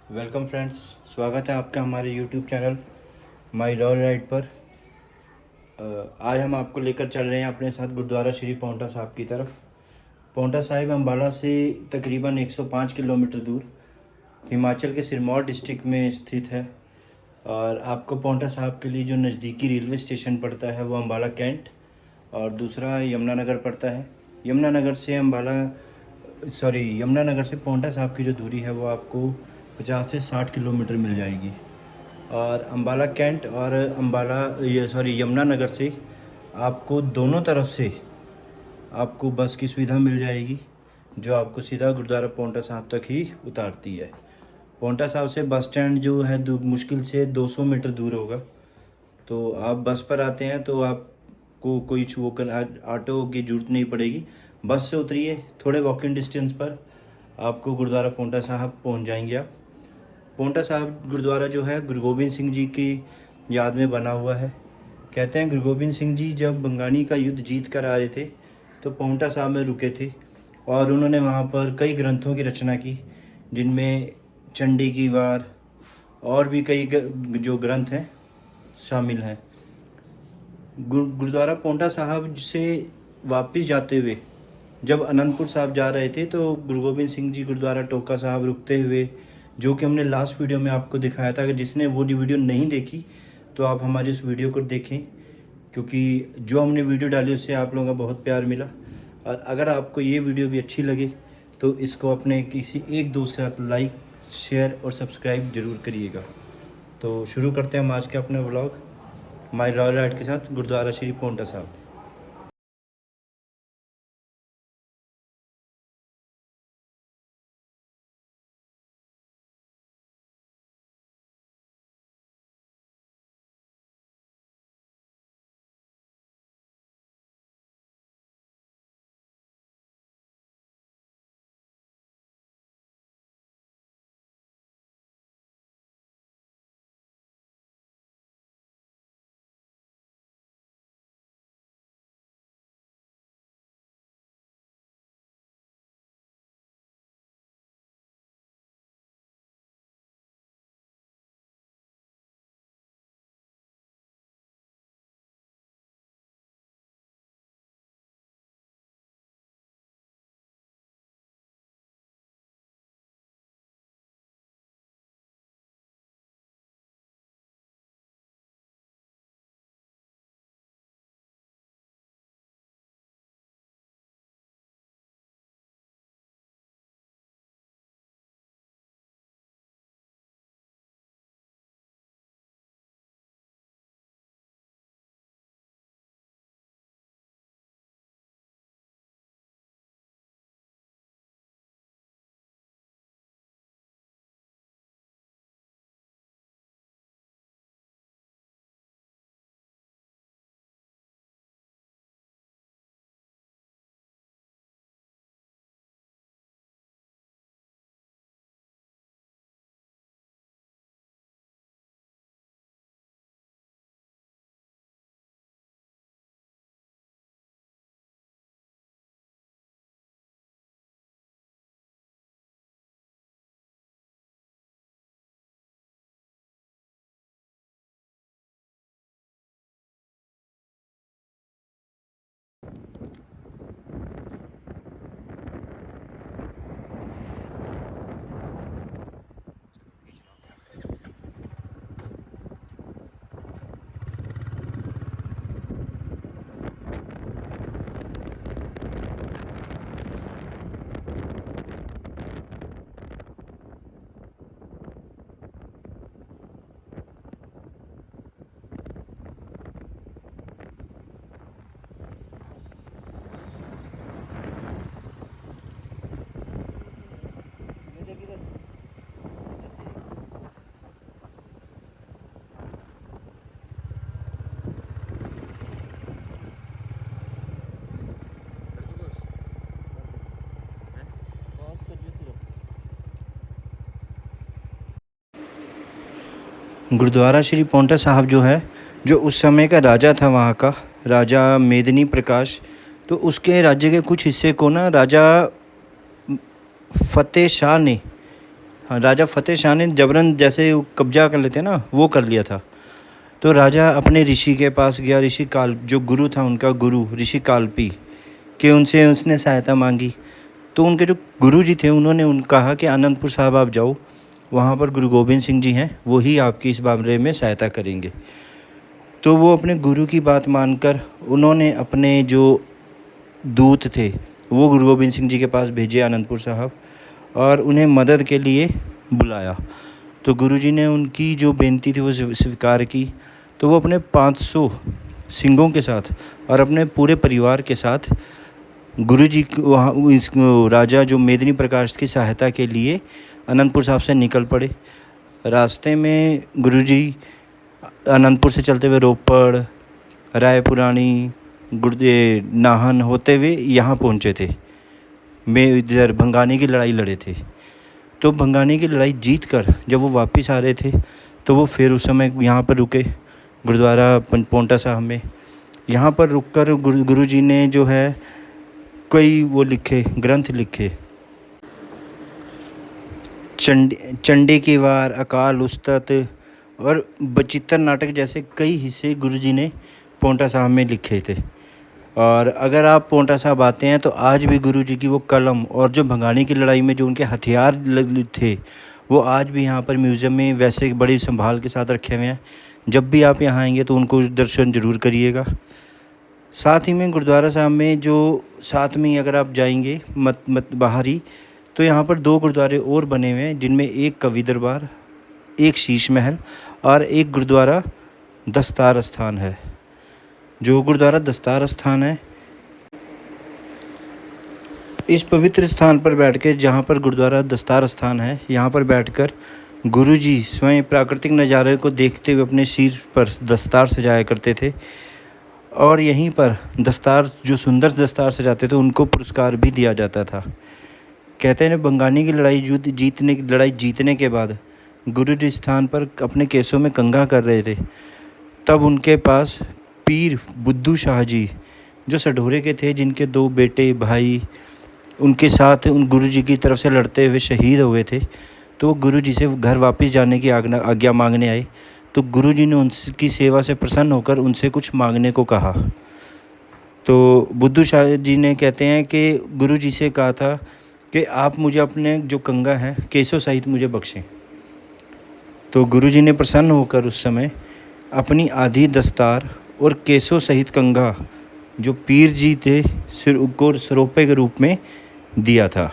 Welcome friends, स्वागत है आपका हमारे YouTube channel my royal ride पर। आज हम आपको लेकर चल रहे हैं अपने साथ गुरुद्वारा श्री पांवटा साहिब की तरफ। पांवटा साहिब अम्बाला से तकरीबन 105 किलोमीटर दूर हिमाचल के सिरमौर डिस्ट्रिक्ट में स्थित है। और आपको पांवटा साहिब के लिए जो नज़दीकी रेलवे स्टेशन पड़ता है वो अम्बाला कैंट और दूसरा यमुनानगर पड़ता है। यमुनानगर से पांवटा साहिब की जो दूरी है वो आपको 50 से 60 किलोमीटर मिल जाएगी। और अम्बाला कैंट और यमुनानगर से आपको दोनों तरफ से आपको बस की सुविधा मिल जाएगी, जो आपको सीधा गुरुद्वारा पांवटा साहिब तक ही उतारती है। पांवटा साहिब से बस स्टैंड जो है मुश्किल से 200 मीटर दूर होगा। तो आप बस पर आते हैं तो आपको कोई ऑटो की ज़रूरत नहीं पड़ेगी। बस से उतरिए, थोड़े वॉकिंग डिस्टेंस पर आपको गुरुद्वारा पांवटा साहिब पहुंच जाएंगे आप। पांवटा साहिब गुरुद्वारा जो है गुरु गोबिंद सिंह जी की याद में बना हुआ है। कहते हैं गुरु गोबिंद सिंह जी जब बंगानी का युद्ध जीत कर आ रहे थे तो पांवटा साहिब में रुके थे और उन्होंने वहाँ पर कई ग्रंथों की रचना की, जिनमें चंडी की वार और भी कई जो ग्रंथ हैं शामिल हैं। गुरुद्वारा पांवटा साहिब से वापस जाते हुए जब अनंतपुर साहिब जा रहे थे तो गुरु गोबिंद सिंह जी गुरुद्वारा टोका साहिब रुकते हुए, जो कि हमने लास्ट वीडियो में आपको दिखाया था। अगर जिसने वो वीडियो नहीं देखी तो आप हमारी उस वीडियो को देखें, क्योंकि जो हमने वीडियो डाली उससे आप लोगों का बहुत प्यार मिला। और अगर आपको ये वीडियो भी अच्छी लगे तो इसको अपने किसी एक दोस्त के साथ लाइक, शेयर और सब्सक्राइब ज़रूर करिएगा। तो शुरू करते हैं हम आज के अपने व्लॉग माई रॉयल राइड के साथ गुरुद्वारा श्री पांवटा साहिब। गुरुद्वारा श्री पांवटा साहिब जो है, जो उस समय का राजा था वहाँ का, राजा मेदिनी प्रकाश, तो उसके राज्य के कुछ हिस्से को ना राजा फतेह शाह ने हाँ, राजा फ़तेह शाह ने जबरन जैसे वो कब्ज़ा कर लेते हैं ना, वो कर लिया था। तो राजा अपने ऋषि के पास गया, ऋषि काल जो गुरु था उनका गुरु ऋषि कालपी, कि उनसे उसने सहायता मांगी। तो उनके जो गुरु जी थे उन्होंने कहा कि आनंदपुर साहब आप जाओ, वहाँ पर गुरु गोबिंद सिंह जी हैं, वो ही आपकी इस मामले में सहायता करेंगे। तो वो अपने गुरु की बात मानकर उन्होंने अपने जो दूत थे वो गुरु गोबिंद सिंह जी के पास भेजे आनंदपुर साहब, और उन्हें मदद के लिए बुलाया। तो गुरुजी ने उनकी जो बेनती थी वो स्वीकार की। तो वो अपने 500 सिंहों के साथ और अपने पूरे परिवार के साथ गुरुजी वहाँ इस राजा जो मेदिनी प्रकाश की सहायता के लिए अनंतपुर साहब से निकल पड़े। रास्ते में गुरुजी अनंतपुर से चलते हुए रोपड़, रायपुरानी, गुर्दे नाहन होते हुए यहाँ पहुँचे थे। में इधर भंगानी की लड़ाई लड़े थे। तो भंगानी की लड़ाई जीत कर जब वो वापस आ रहे थे तो वो फिर उस समय यहाँ पर रुके गुरुद्वारा पोंटा साहब में। यहाँ पर रुककर गुरुजी ने जो है कई वो लिखे, ग्रंथ लिखे। चंडी की वार, अकाल उस्तत और बचित्र नाटक जैसे कई हिस्से गुरुजी ने पोंटा साहब में लिखे थे। और अगर आप पोंटा साहब आते हैं तो आज भी गुरुजी की वो कलम और जो भंगानी की लड़ाई में जो उनके हथियार थे वो आज भी यहाँ पर म्यूज़ियम में वैसे बड़ी संभाल के साथ रखे हुए हैं। जब भी आप यहाँ आएंगे तो उनको दर्शन ज़रूर करिएगा। साथ ही में गुरुद्वारा साहब में जो साथ में ही अगर आप जाएंगे मत बाहर ही, तो यहाँ पर 2 गुरुद्वारे और बने हुए हैं, जिनमें एक कवि दरबार, एक शीश महल और एक गुरुद्वारा दस्तार स्थान है। जो गुरुद्वारा दस्तार स्थान है, इस पवित्र स्थान पर बैठ के, जहाँ पर गुरुद्वारा दस्तार स्थान है, यहाँ पर बैठकर गुरुजी स्वयं प्राकृतिक नज़ारे को देखते हुए अपने सिर पर दस्तार सजाया करते थे। और यहीं पर दस्तार जो सुंदर दस्तार सजाते थे उनको पुरस्कार भी दिया जाता था। कहते हैं बंगानी की लड़ाई जीतने के बाद गुरुजी स्थान पर अपने केसों में कंघा कर रहे थे, तब उनके पास पीर बुद्धू शाह जी जो सढौरे के थे, जिनके 2 बेटे भाई उनके साथ उन गुरुजी की तरफ से लड़ते हुए शहीद हो गए थे, तो गुरुजी से घर वापस जाने की आज्ञा मांगने आए। तो गुरुजी ने उनकी सेवा से प्रसन्न होकर उनसे कुछ मांगने को कहा। तो बुद्धू शाह जी ने कहते हैं कि गुरुजी से कहा था कि आप मुझे अपने जो कंघा है केसों सहित मुझे बख्शें। तो गुरुजी ने प्रसन्न होकर उस समय अपनी आधी दस्तार और केसों सहित कंघा जो पीर जी थे सिर को सरोपे के रूप में दिया था।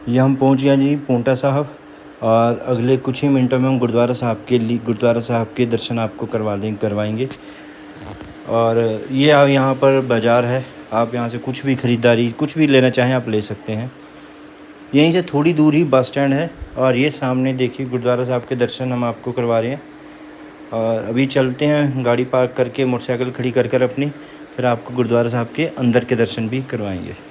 ये हम पहुंच गए जी पोंटा साहब, और अगले कुछ ही मिनटों में हम गुरुद्वारा साहब के दर्शन आपको करवाएंगे। और ये यहाँ पर बाज़ार है, आप यहाँ से कुछ भी ख़रीदारी कुछ भी लेना चाहें आप ले सकते हैं। यहीं से थोड़ी दूर ही बस स्टैंड है, और ये सामने देखिए गुरुद्वारा साहब के दर्शन हम आपको करवा रहे हैं। और अभी चलते हैं, गाड़ी पार्क करके मोटरसाइकिल खड़ी कर अपनी, फिर आपको गुरुद्वारा साहब के अंदर के दर्शन भी करवाएंगे।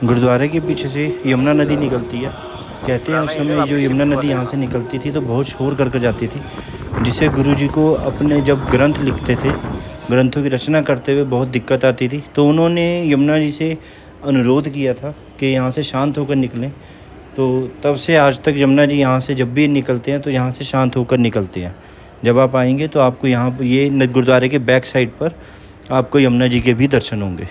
गुरुद्वारे के पीछे से यमुना नदी निकलती है। कहते हैं उस समय जो यमुना नदी यहाँ से निकलती थी तो बहुत शोर कर जाती थी, जिससे गुरु जी को अपने जब ग्रंथ लिखते थे, ग्रंथों की रचना करते हुए बहुत दिक्कत आती थी। तो उन्होंने यमुना जी से अनुरोध किया था कि यहाँ से शांत होकर निकलें। तो तब से आज तक यमुना जी यहाँ से जब भी निकलते हैं तो यहाँ से शांत होकर निकलते हैं। जब आप आएंगे तो आपको यहाँ पर ये गुरुद्वारे के बैक साइड पर आपको यमुना जी के भी दर्शन होंगे।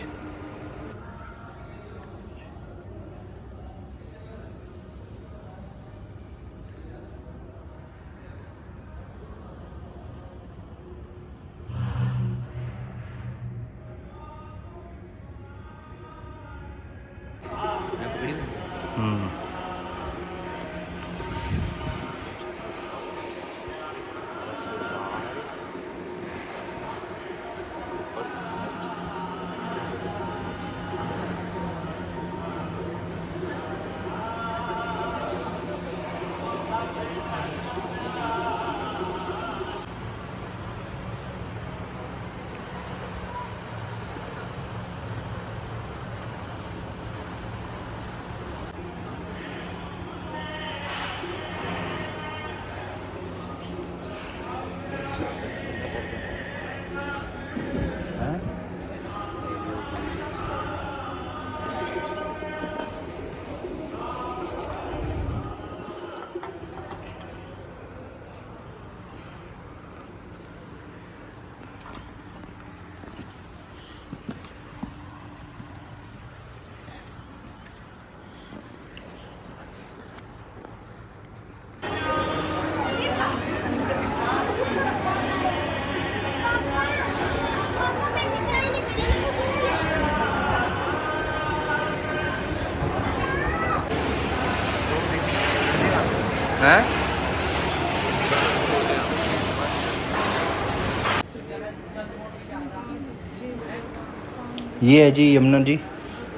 ये है जी यमुना जी,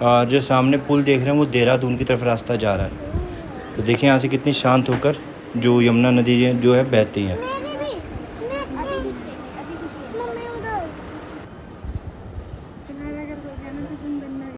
और जो सामने पुल देख रहे हैं वो देहरादून की तरफ रास्ता जा रहा है। तो देखिए यहाँ से कितनी शांत होकर जो यमुना नदी जो है बहती है।